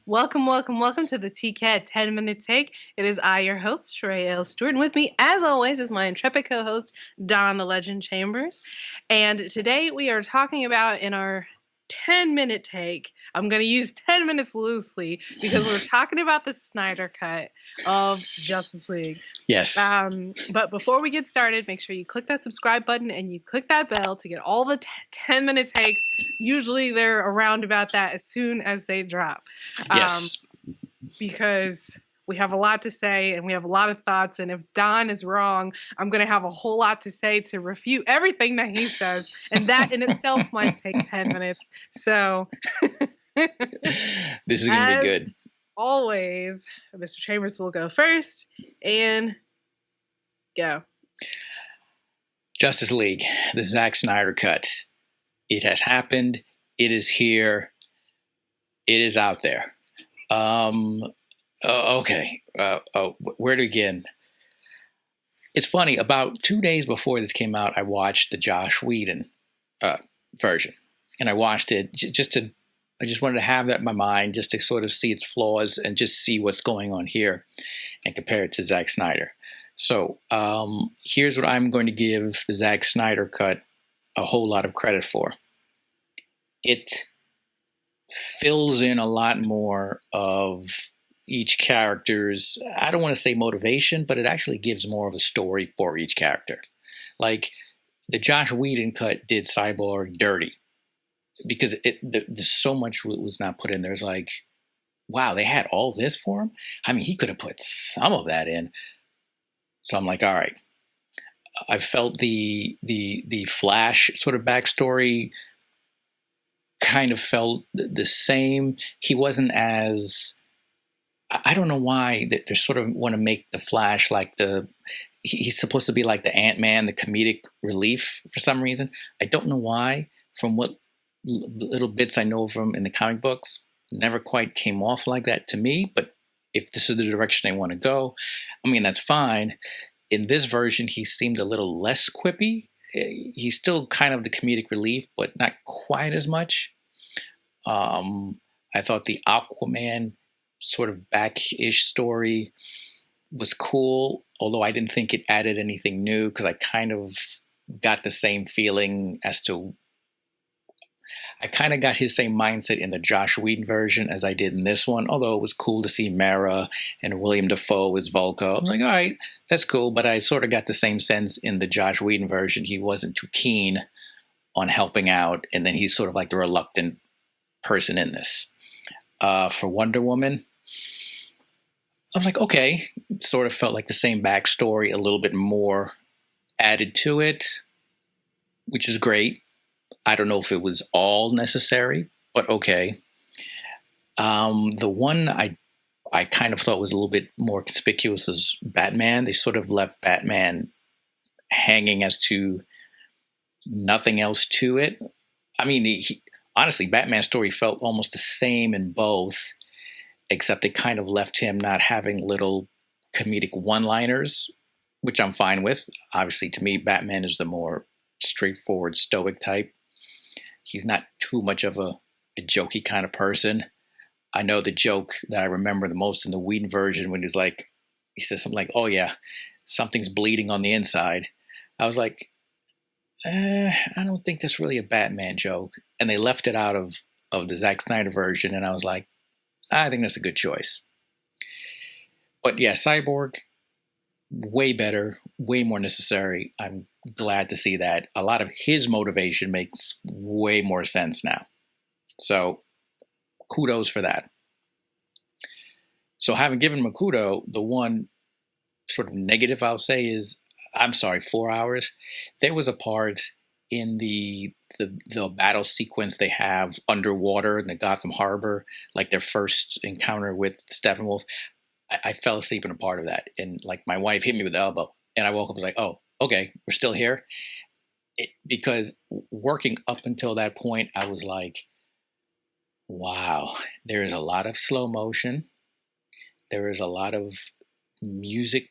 Welcome, welcome, welcome to the TCAT 10-minute take. It is I, your host, Sheree L. Stewart, and with me, as always, is my intrepid co-host, Don the Legend Chambers. And today we are talking about in our 10-minute take. I'm going to use 10 minutes loosely because we're talking about the Snyder cut of Justice League. Yes. But before we get started, make sure you click that subscribe button and you click that bell to get all the 10-minute takes. Usually they're around about that as soon as they drop. Yes. Because we have a lot to say and we have a lot of thoughts. And if Don is wrong, I'm going to have a whole lot to say to refute everything that he says. And that in itself might take 10 minutes. So this is going to be good. Always, Mr. Chambers will go first and go. Justice League, the Zack Snyder cut. It has happened. It is here. It is out there. Okay. Where to begin? It's funny. About 2 days before this came out, I watched the Joss Whedon version, and I watched it I just wanted to have that in my mind, just to sort of see its flaws and just see what's going on here, and compare it to Zack Snyder. So here's what I'm going to give the Zack Snyder cut a whole lot of credit for. It fills in a lot more of each character's, I don't want to say motivation, but it actually gives more of a story for each character. Like the Joss Whedon cut did Cyborg dirty because there's so much was not put in. There's like, wow, they had all this for him. I mean, he could have put some of that in. So I'm like, all right. I felt the Flash sort of backstory kind of felt the same. He wasn't as, I don't know why that they sort of want to make the Flash like he's supposed to be like the Ant-Man, the comedic relief for some reason. I don't know why. From what little bits I know from in the comic books, never quite came off like that to me. But if this is the direction they want to go, I mean, that's fine. In this version, he seemed a little less quippy. He's still kind of the comedic relief, but not quite as much. I thought the Aquaman sort of back-ish story was cool, although I didn't think it added anything new because I kind of got the same feeling I kind of got his same mindset in the Joss Whedon version as I did in this one, although it was cool to see Mara and William Dafoe as Vulko. I was like, all right, that's cool, but I sort of got the same sense in the Joss Whedon version. He wasn't too keen on helping out, and then he's sort of like the reluctant person in this. For Wonder Woman, I was like, okay, it sort of felt like the same backstory, a little bit more added to it, which is great. I don't know if it was all necessary, but okay. The one I kind of thought was a little bit more conspicuous is Batman. They sort of left Batman hanging as to nothing else to it. I mean, honestly, Batman's story felt almost the same in both, except they kind of left him not having little comedic one-liners, which I'm fine with. Obviously, to me, Batman is the more straightforward, stoic type. He's not too much of a jokey kind of person. I know the joke that I remember the most in the Whedon version when he says something like, oh yeah, something's bleeding on the inside. I was like, I don't think that's really a Batman joke. And they left it out of the Zack Snyder version, and I was like, I think that's a good choice. But yeah, Cyborg, way better, way more necessary. I'm glad to see that. A lot of his motivation makes way more sense now. So kudos for that. So having given him a kudo, the one sort of negative I'll say is, 4 hours. There was a part in the battle sequence they have underwater in the Gotham Harbor, like their first encounter with Steppenwolf. I fell asleep in a part of that, and like my wife hit me with the elbow, and I woke up and was like, oh, okay, we're still here. Because working up until that point, I was like, wow, there is a lot of slow motion. There is a lot of music.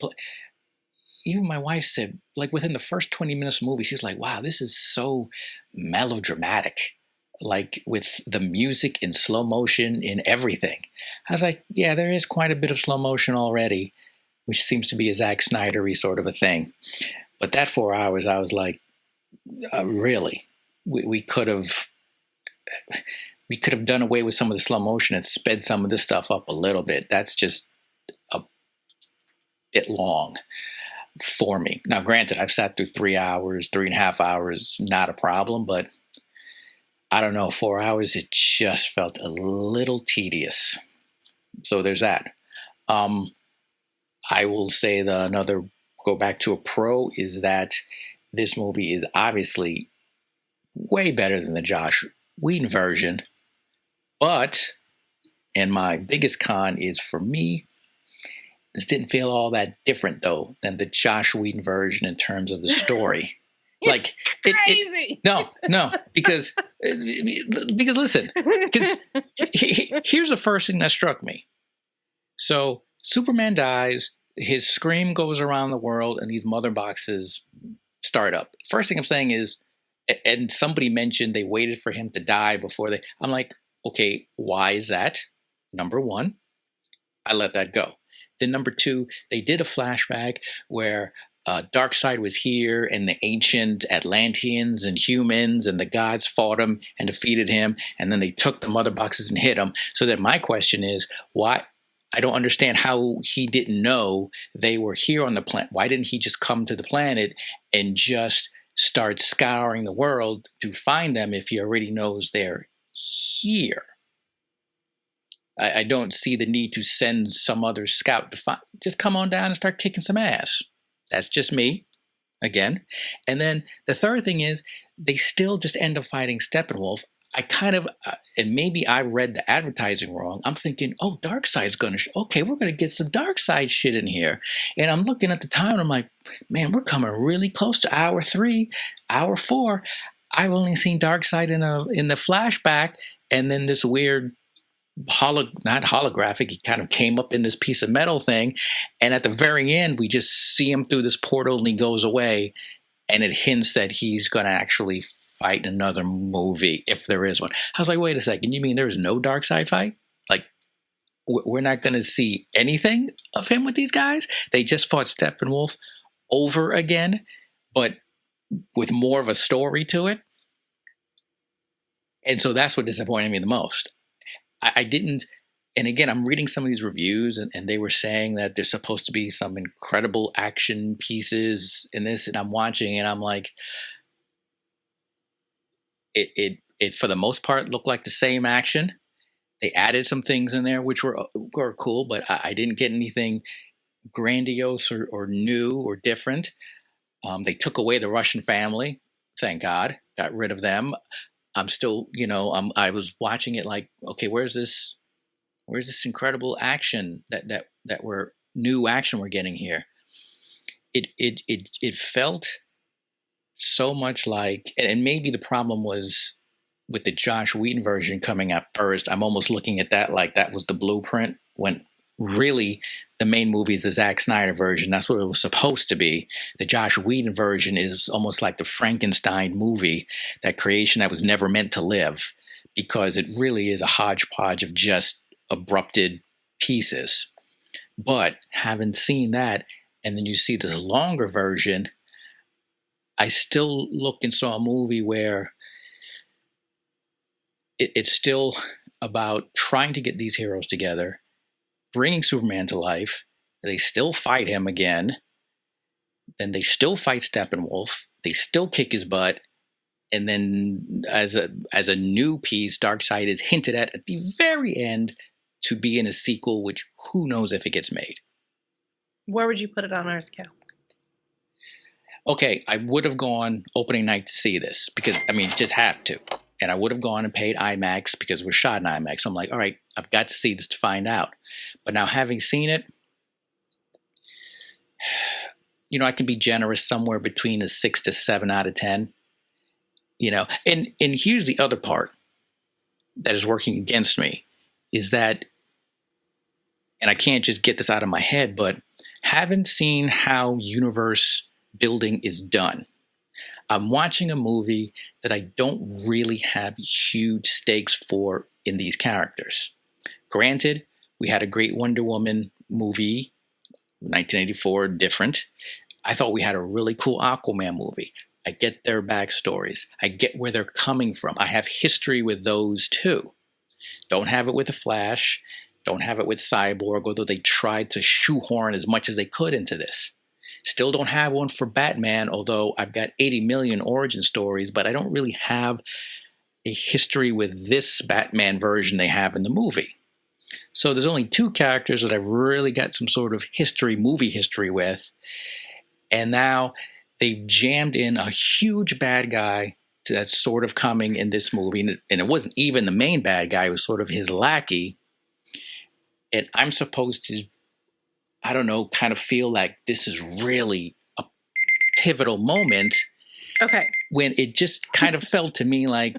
Even my wife said, like within the first 20 minutes of the movie, she's like, wow, this is so melodramatic. like with the music in slow motion in everything. I was like, yeah, there is quite a bit of slow motion already, which seems to be a Zack Snyder-y sort of a thing. But that 4 hours, I was like, really? We could have done away with some of the slow motion and sped some of this stuff up a little bit. That's just a bit long for me. Now, granted, I've sat through 3 hours, 3.5 hours, not a problem, but I don't know, 4 hours, it just felt a little tedious. So there's that. I will say go back to a pro is that this movie is obviously way better than the Josh Whedon version. But, and my biggest con is for me, this didn't feel all that different though than the Josh Whedon version in terms of the story. Like crazy. No, because listen, because here's the first thing that struck me. So Superman dies, his scream goes around the world, and these mother boxes start up. First thing I'm saying is, and somebody mentioned they waited for him to die before I'm like, okay, why is that? Number one, I let that go. Then number two, they did a flashback where Darkseid was here and the ancient Atlanteans and humans and the gods fought him and defeated him. And then they took the mother boxes and hit him. So then my question is, why? I don't understand how he didn't know they were here on the planet. Why didn't he just come to the planet and just start scouring the world to find them if he already knows they're here? I don't see the need to send some other scout to find. Just come on down and start kicking some ass. That's just me, again. And then the third thing is they still just end up fighting Steppenwolf. I kind of, and maybe I read the advertising wrong. I'm thinking, oh, Darkseid's going to, okay, we're going to get some Darkseid shit in here. And I'm looking at the time and I'm like, man, we're coming really close to hour 3, hour 4. I've only seen Darkseid in the flashback, and then this weird not holographic, he kind of came up in this piece of metal thing, and at the very end we just see him through this portal and he goes away, and it hints that he's going to actually fight another movie if there is one. I was like, wait a second, you mean there's no Darkseid fight? Like, we're not going to see anything of him with these guys? They just fought Steppenwolf over again, but with more of a story to it. And so that's what disappointed me the most. I didn't, and again, I'm reading some of these reviews, and they were saying that there's supposed to be some incredible action pieces in this, and I'm watching, and I'm like, it for the most part looked like the same action. They added some things in there which were cool, but I didn't get anything grandiose or new or different. They took away the Russian family, thank God, got rid of them. I'm still, I was watching it like, okay, where's this incredible action that we're new action we're getting here? It felt so much like, and maybe the problem was with the Josh Whedon version coming out first. I'm almost looking at that like that was the blueprint, when really the main movie is the Zack Snyder version. That's what it was supposed to be. The Josh Whedon version is almost like the Frankenstein movie, that creation that was never meant to live, because it really is a hodgepodge of just abrupted pieces. But having seen that, and then you see this longer version, I still looked and saw a movie where it's still about trying to get these heroes together, bringing Superman to life. They still fight him again. Then they still fight Steppenwolf. They still kick his butt. And then as a new piece, Darkseid is hinted at the very end to be in a sequel, which who knows if it gets made. Where would you put it on our scale? Okay, I would have gone opening night to see this because, just have to. And I would have gone and paid IMAX because we're shot in IMAX. So I'm like, all right, I've got to see this to find out. But now having seen it, I can be generous somewhere between a 6 to 7 out of 10. And here's the other part that is working against me is that, and I can't just get this out of my head, but haven't seen how universe building is done. I'm watching a movie that I don't really have huge stakes for in these characters. Granted, we had a great Wonder Woman movie, 1984, different. I thought we had a really cool Aquaman movie. I get their backstories. I get where they're coming from. I have history with those too. Don't have it with The Flash. Don't have it with Cyborg, although they tried to shoehorn as much as they could into this. Still don't have one for Batman, although I've got 80 million origin stories, but I don't really have a history with this Batman version they have in the movie. So there's only two characters that I've really got some sort of movie history with. And now they've jammed in a huge bad guy that's sort of coming in this movie. And it wasn't even the main bad guy, it was sort of his lackey. And I'm supposed to, I don't know, kind of feel like this is really a pivotal moment. Okay. When it just kind of felt to me like,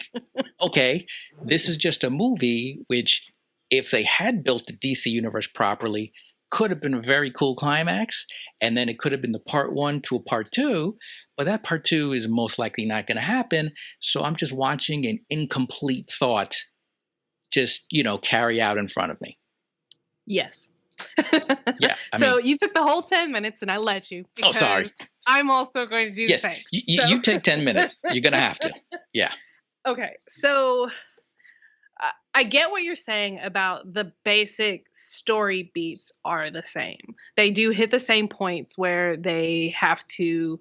okay, this is just a movie, which if they had built the DC universe properly, could have been a very cool climax. And then it could have been the part 1 to a part 2. But that part 2 is most likely not going to happen. So I'm just watching an incomplete thought just, carry out in front of me. Yes. Yeah. So you took the whole 10 minutes and I let you. Oh, sorry. I'm also going to do the same. You take 10 minutes. You're going to have to. Yeah. Okay. So I get what you're saying about the basic story beats are the same. They do hit the same points where they have to,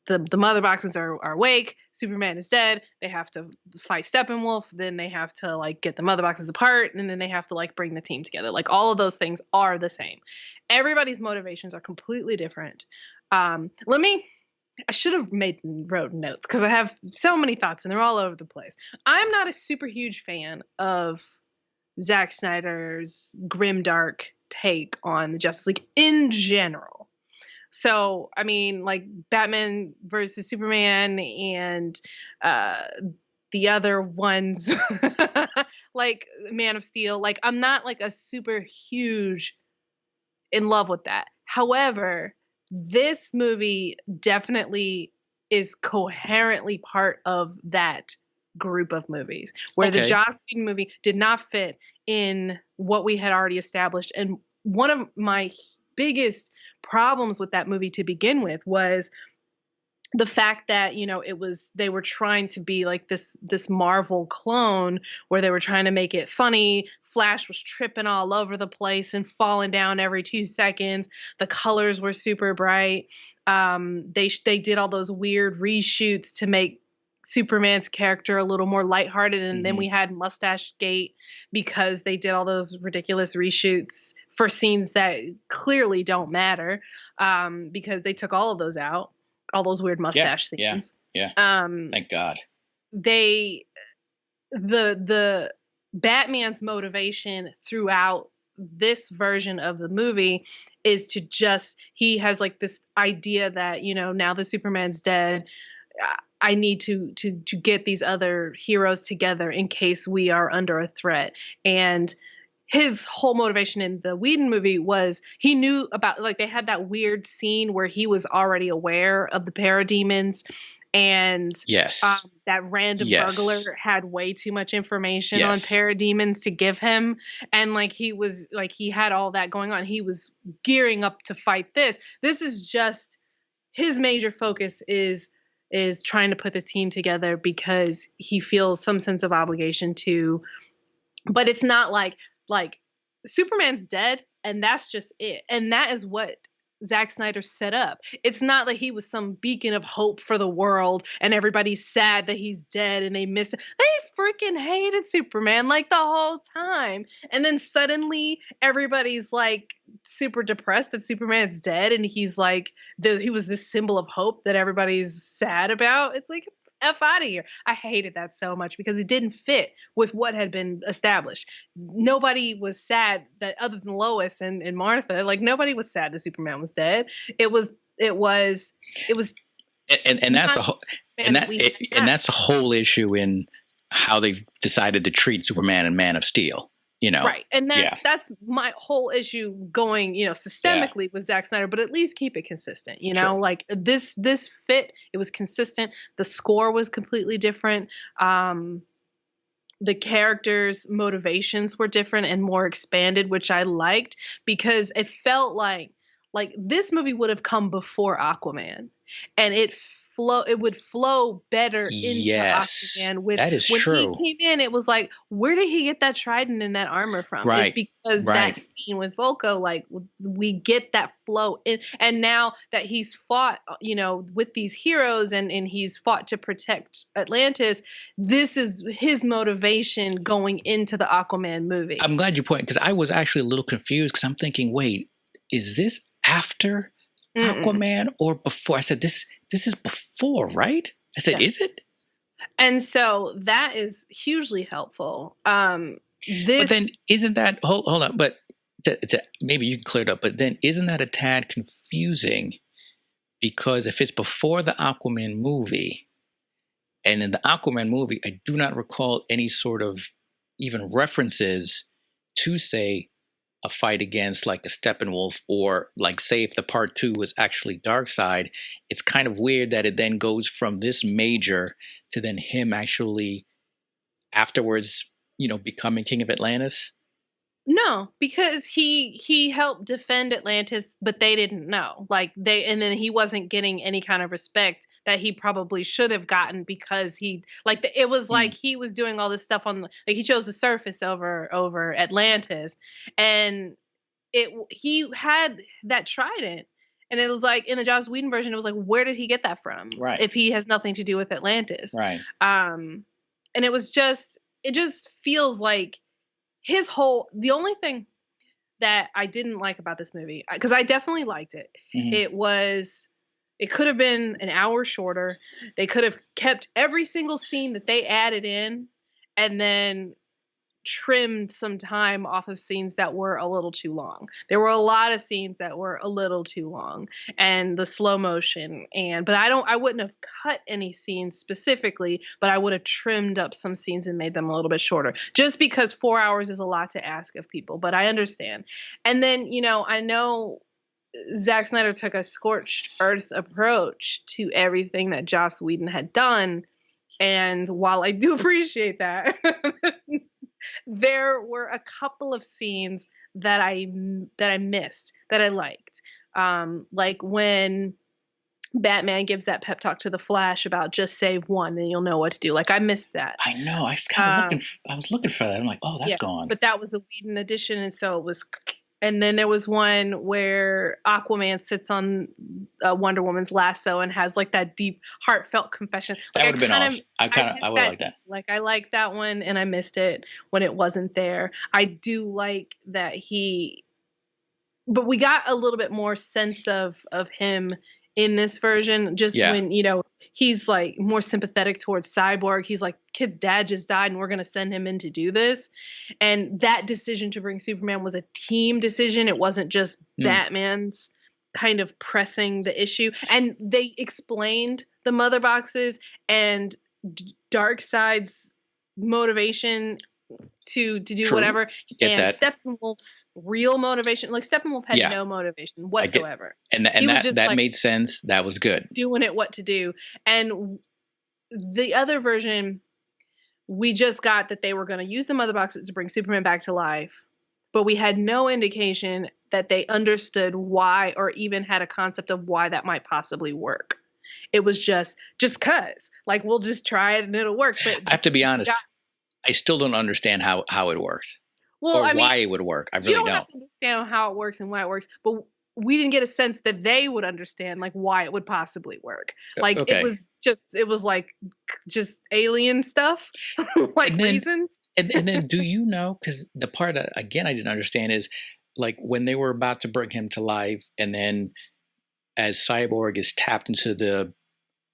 the mother boxes are awake. Superman is dead. They have to fight Steppenwolf. Then they have to get the mother boxes apart, and then they have to bring the team together. All of those things are the same. Everybody's motivations are completely different. I should have wrote notes because I have so many thoughts and they're all over the place. I'm not a super huge fan of Zack Snyder's grimdark take on the Justice League in general. So, Batman versus Superman and the other ones, Man of Steel, I'm not a super huge in love with that. However, this movie definitely is coherently part of that group of movies where the Joss Whedon movie did not fit in what we had already established. And one of my biggest problems with that movie to begin with was the fact that they were trying to be this Marvel clone where they were trying to make it funny. Flash was tripping all over the place and falling down every 2 seconds. The colors were super bright. They did all those weird reshoots to make Superman's character a little more lighthearted, and then we had Mustache Gate because they did all those ridiculous reshoots for scenes that clearly don't matter because they took all of those out. All those weird mustache scenes. Yeah. Thank God. The Batman's motivation throughout this version of the movie is to he has this idea that, now that Superman's dead, I need to get these other heroes together in case we are under a threat. And his whole motivation in the Whedon movie was he knew about they had that weird scene where he was already aware of the parademons, and that random burglar had way too much information on parademons to give him, and he had all that going on. He was gearing up to fight this. This is just his major focus is trying to put the team together because he feels some sense of obligation to, but it's not like Superman's dead and that's just it. And that is what Zack Snyder set up. It's not like he was some beacon of hope for the world and everybody's sad that he's dead and they miss him. They freaking hated Superman the whole time. And then suddenly everybody's super depressed that Superman's dead and he's he was this symbol of hope that everybody's sad about. It's F out of here. I hated that so much because it didn't fit with what had been established. Nobody was sad that other than Lois and Martha, nobody was sad that Superman was dead. It was and that's that's the whole issue in how they've decided to treat Superman and Man of Steel. Right. And Yeah, that's my whole issue going, yeah, systemically with Zack Snyder, but at least keep it consistent, sure. like this fit, it was consistent. The score was completely different. Um, the characters' motivations were different and more expanded, which I liked because it felt like this movie would have come before Aquaman, and it would flow better into Yes, Aquaman with that is when he true. came in. It was like, where did he get that trident and that armor from? It's Right, because that right. scene with Volko, like we get that flow in, and now that he's fought, with these heroes and he's fought to protect Atlantis, this is his motivation going into the Aquaman movie. I'm glad you pointed because I was actually a little confused because I'm thinking, wait, is this after Mm-mm. Aquaman or before? I said this is before, right? I said, Yeah. is it? And so that is hugely helpful. But then This isn't that hold on? But maybe you can clear it up. But then isn't that a tad confusing? Because if it's before the Aquaman movie, and in the Aquaman movie, I do not recall any sort of even references to say a fight against like the Steppenwolf, or like say if the part two was actually Darkseid. It's kind of weird that it then goes from this major to then him actually afterwards, becoming King of Atlantis. No, because he helped defend Atlantis, but they didn't know. And then he wasn't getting any kind of respect that he probably should have gotten because it was like Mm, he was doing all this stuff he chose the surface over Atlantis, and he had that trident, and it was like in the Joss Whedon version, it was like, where did he get that from right, if he has nothing to do with Atlantis? right. Um, and it just feels like the only thing that I didn't like about this movie, because I definitely liked it, Hmm. it could have been an hour shorter. They could have kept every single scene that they added in, and then trimmed some time off of scenes that were a little too long. There were a lot of scenes that were a little too long, and the slow motion, but I wouldn't have cut any scenes specifically, but I would have trimmed up some scenes and made them a little bit shorter, just because 4 hours is a lot to ask of people, but I understand. And then, I know Zack Snyder took a scorched earth approach to everything that Joss Whedon had done. And while I do appreciate that, there were a couple of scenes that I missed that I liked. Like when Batman gives that pep talk to the Flash about just save one and you'll know what to do. Like I missed that. I know. I was kind of looking. Um, I was looking for that. I'm like, oh, that's yeah, gone. but that was a Whedon edition, and so it was. And then there was one where Aquaman sits on Wonder Woman's lasso and has like that deep, heartfelt confession. That Like would have been awesome. I I missed would that. like that. Like I liked that one, and I missed it when it wasn't there. I do like that but we got a little bit more sense of him in this version, just Yeah. when he's like more sympathetic towards Cyborg. He's like, kid's dad just died and we're going to send him in to do this, and that decision to bring Superman was a team decision. It wasn't just Mm, Batman's kind of pressing the issue, and they explained the mother boxes and Darkseid's motivation to do true. whatever, Get and that. Steppenwolf's real motivation, like Steppenwolf had Yeah. no motivation I get. whatsoever. And He was that just that like made sense. That was good. doing it what to do. And the other version, we just got that they were going to use the mother boxes to bring Superman back to life, but we had no indication that they understood why or even had a concept of why that might possibly work. It was just cuz like we'll just try it and it'll work. But I have to be honest. got, I still don't understand how it works well, or I mean, why it would work. I you really don't have don't. to understand how it works and why it works, but we didn't get a sense that they would understand like why it would possibly work. Like Okay. it was like just alien stuff, like And then reasons. and then do you know? Because the part that again I didn't understand is like when they were about to bring him to life, and then as Cyborg is tapped into the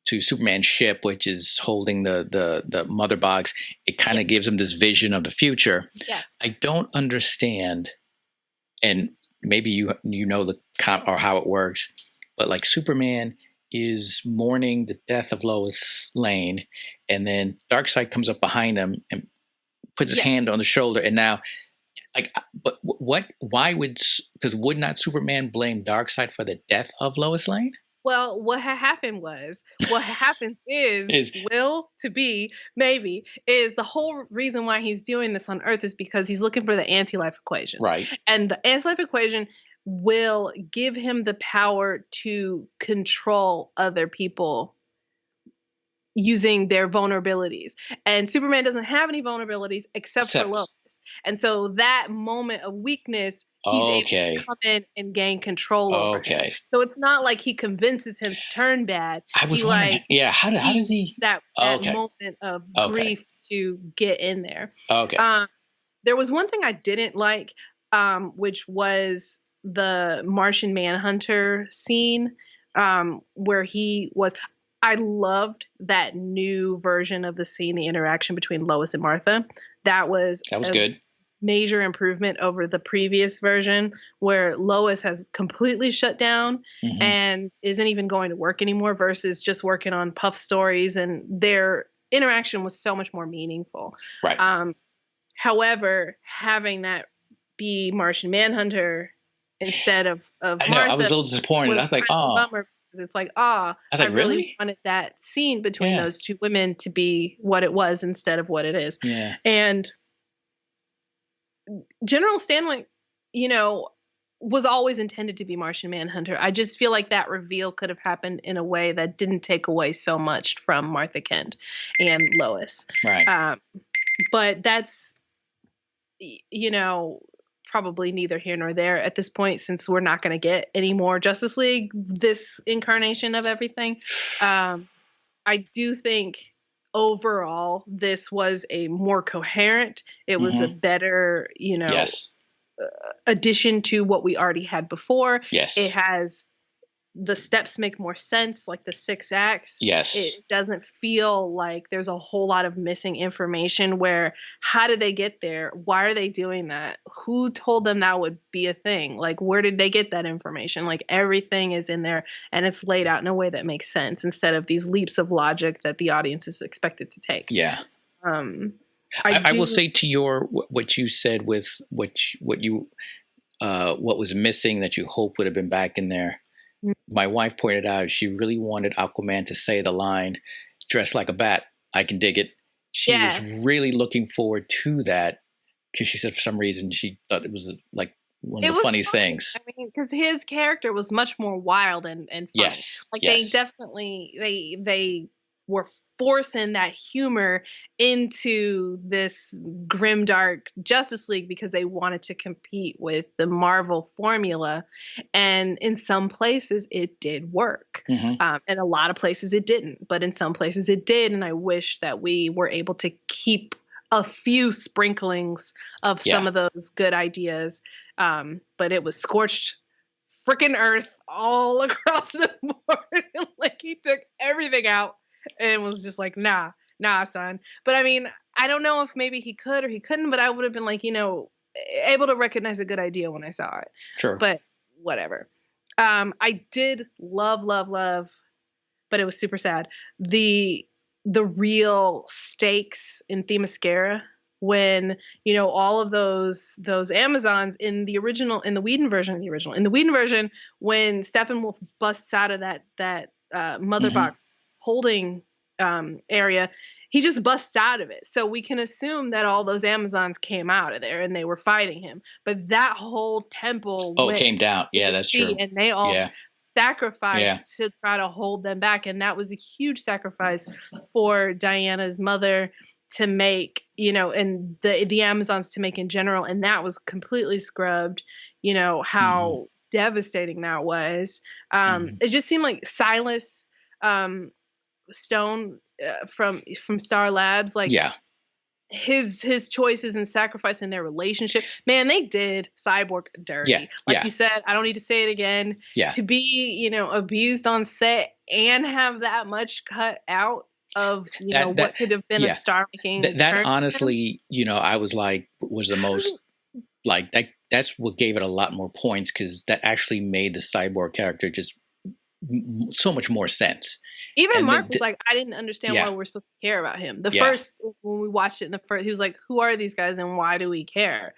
to Superman's ship, which is holding the mother box, it kind of Yes. gives him this vision of the future. Yes. I don't understand, and maybe you know or how it works, but like Superman is mourning the death of Lois Lane, and then Darkseid comes up behind him and puts his Yes. hand on the shoulder, and now Like, but what? Why would? Because would not Superman blame Darkseid for the death of Lois Lane? Well, what happens is Is will to be maybe is the whole reason why he's doing this on Earth is because he's looking for the anti-life equation. right? And the anti-life equation will give him the power to control other people using their vulnerabilities. And Superman doesn't have any vulnerabilities except for Lois. Except, And so that moment of weakness, he's able okay, to come in and gain control over him. okay. So it's not like he convinces him to turn bad. I was He wondering, like yeah, how does he? that Okay, moment of okay, grief to get in there. okay. There was one thing I didn't like, which was the Martian Manhunter scene, where he was. I loved that new version of the scene, the interaction between Lois and Martha. That was a Good. major improvement over the previous version where Lois has completely shut down Mm-hmm. and isn't even going to work anymore versus just working on puff stories, and their interaction was so much more meaningful. Right. However, having that be Martian Manhunter instead of I know. Martha I was a little disappointed. I was like, kind of a oh. bummer because it's like, I was like, really really? wanted that scene between Yeah. those two women to be what it was instead of what it is. Yeah. And General Stanwyck, was always intended to be Martian Manhunter. I just feel like that reveal could have happened in a way that didn't take away so much from Martha Kent and Lois. Right. But that's, probably neither here nor there at this point, since we're not going to get any more Justice League, this incarnation of everything. I do think overall this was a more coherent, it was a better, Yes. addition to what we already had before. Yes. It has, the steps make more sense, like the 6 acts. Yes. It doesn't feel like there's a whole lot of missing information where, how did they get there? Why are they doing that? Who told them that would be a thing? Like, where did they get that information? Like, everything is in there and it's laid out in a way that makes sense instead of these leaps of logic that the audience is expected to take. Yeah. I will say to what you said with what was missing that you hope would have been back in there. My wife pointed out she really wanted Aquaman to say the line, "Dressed like a bat, I can dig it." She was really looking forward to that because she said for some reason she thought it was like one of the funniest things. I mean, because his character was much more wild and funny. Yes. Like they definitely they were forcing that humor into this grimdark Justice League because they wanted to compete with the Marvel formula. And in some places it did work. Mm-hmm. In a lot of places it didn't, but in some places it did. And I wish that we were able to keep a few sprinklings of some of those good ideas. But it was scorched freaking earth all across the board. Like he took everything out and was just like, nah, son. But I mean, I don't know if maybe he could or he couldn't, but I would have been like, able to recognize a good idea when I saw it. Sure. But whatever. I did love, but it was super sad. The real stakes in Themyscira when, all of those Amazons in the Whedon version, when Steppenwolf busts out of that mother box holding area, he just busts out of it. So we can assume that all those Amazons came out of there and they were fighting him. But that whole temple came down. Yeah, that's true. And they all sacrificed to try to hold them back. And that was a huge sacrifice for Diana's mother to make, and the Amazons to make in general. And that was completely scrubbed, how devastating that was. It just seemed like Silas Stone from Star Labs, like his choices and sacrifice in their relationship, man, they did Cyborg dirty. You said, I don't need to say it again. To be, abused on set and have that much cut out of what could have been a star making. That honestly, I was like, was the most like that. That's what gave it a lot more points because that actually made the Cyborg character just so much more sense. Even And Mark was like, I didn't understand why we're supposed to care about him. First, when we watched it in the first, he was like, who are these guys and why do we care?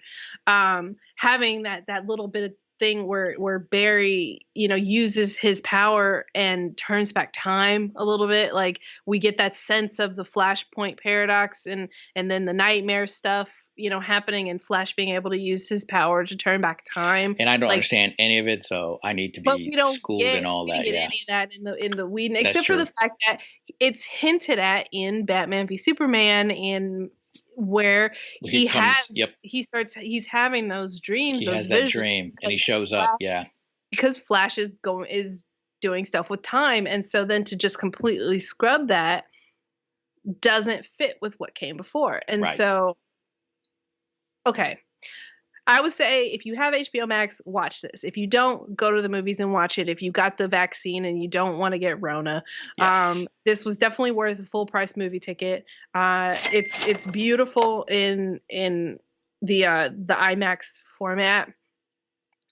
Having that little bit of thing where Barry, uses his power and turns back time a little bit. Like, we get that sense of the Flashpoint paradox and then the nightmare stuff, happening, and Flash being able to use his power to turn back time. And I don't understand any of it, so I need to be schooled in all that. Any of that in the weed, except for the fact that it's hinted at in Batman v Superman, and where he's having those dreams. He those has visions, that dream, and he shows up. Because Flash is doing stuff with time, and so then to just completely scrub that doesn't fit with what came before, and so. Okay. I would say if you have HBO Max, watch this. If you don't, go to the movies and watch it. If you got the vaccine and you don't want to get Rona, this was definitely worth a full price movie ticket. It's beautiful in the IMAX format.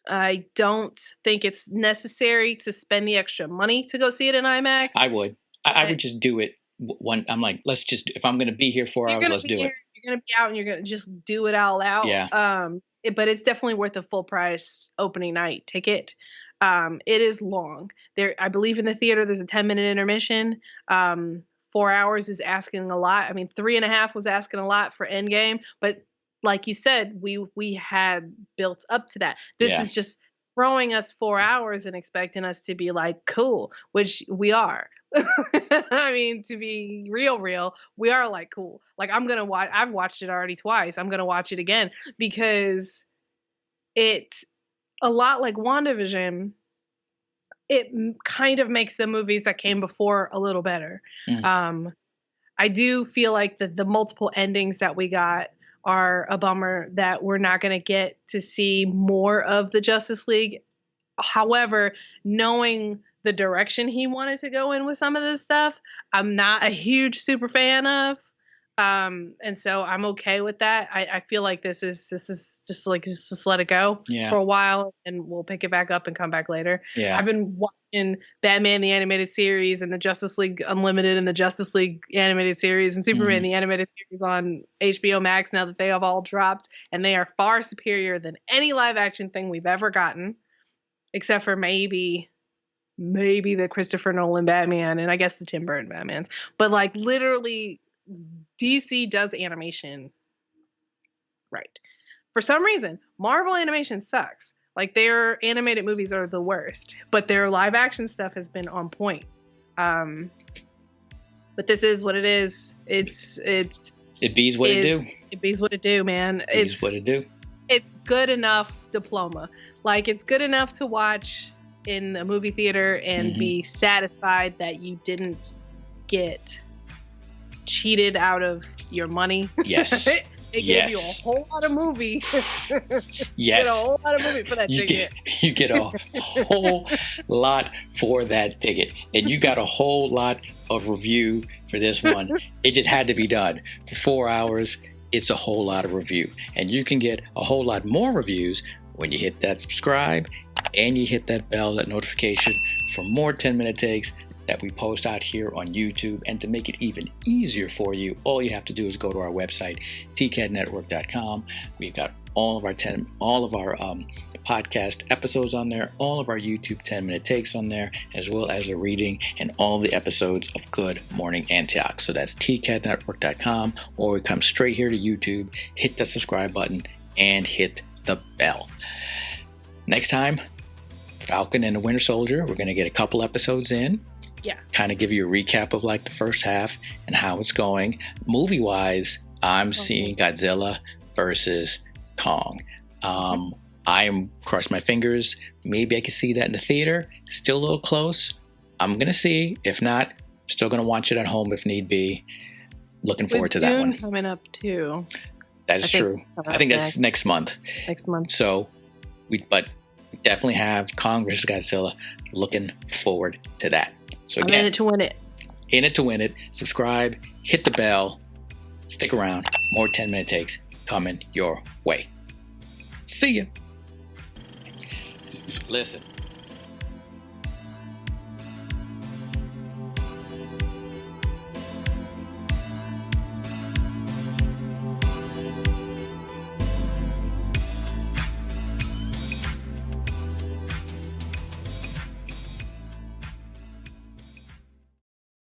I don't think it's necessary to spend the extra money to go see it in IMAX. I would. I would just do it. I'm like, if I'm going to be here 4 hours, let's do it. You're going to be out and you're going to just do it all out. Yeah. But it's definitely worth a full price opening night ticket. It is long. I believe in the theater there's a 10-minute intermission. 4 hours is asking a lot. I mean, 3.5 was asking a lot for Endgame, but like you said, we had built up to that. This is just throwing us 4 hours and expecting us to be like, cool, which we are. I mean, to be real, we are like, cool. Like, I've watched it already twice. I'm going to watch it again because it's a lot like WandaVision. It kind of makes the movies that came before a little better. I do feel like the multiple endings that we got are a bummer that we're not going to get to see more of the Justice League. However, knowing the direction he wanted to go in with some of this stuff, I'm not a huge super fan of. And so I'm okay with that. I feel like this is just like, just let it go for a while and we'll pick it back up and come back later. Yeah. I've been watching Batman the Animated Series and the Justice League Unlimited and the Justice League Animated Series and Superman the Animated Series on HBO Max now that they have all dropped, and they are far superior than any live action thing we've ever gotten, except for maybe the Christopher Nolan Batman and I guess the Tim Burton Batmans. But like, literally, DC does animation right. For some reason, Marvel animation sucks. Like, their animated movies are the worst, but their live action stuff has been on point. But this is what it is. It bees what it do. It bees what it do, man. Bees what it do. It's good enough diploma. Like, it's good enough to watch in a movie theater and be satisfied that you didn't get cheated out of your money. Yes. It gave you a whole lot of movie. Yes. You get a whole lot of movie for that ticket. You get a whole lot for that ticket. And you got a whole lot of review for this one. It just had to be done. For 4 hours, it's a whole lot of review. And you can get a whole lot more reviews when you hit that subscribe and you hit that bell, that notification for more 10-minute takes that we post out here on YouTube. And to make it even easier for you, all you have to do is go to our website, tcadnetwork.com. We've got all of our podcast episodes on there, all of our YouTube 10-minute takes on there, as well as the reading and all the episodes of Good Morning Antioch. So that's tcadnetwork.com, or come straight here to YouTube, hit the subscribe button, and hit the bell. Next time, Falcon and the Winter Soldier, we're going to get a couple episodes in. Yeah. Kind of give you a recap of like the first half and how it's going. Movie-wise, I'm seeing Godzilla versus Kong. I am crossing my fingers. Maybe I can see that in the theater. Still a little close. I'm going to see. If not, still going to watch it at home if need be. Looking forward to that one. Coming up too. That is true. I think that's next month. So, we definitely have Kong versus Godzilla. Looking forward to that. So again, I'm in it to win it. In it to win it. Subscribe, hit the bell, stick around. More 10-minute takes coming your way. See ya. Listen.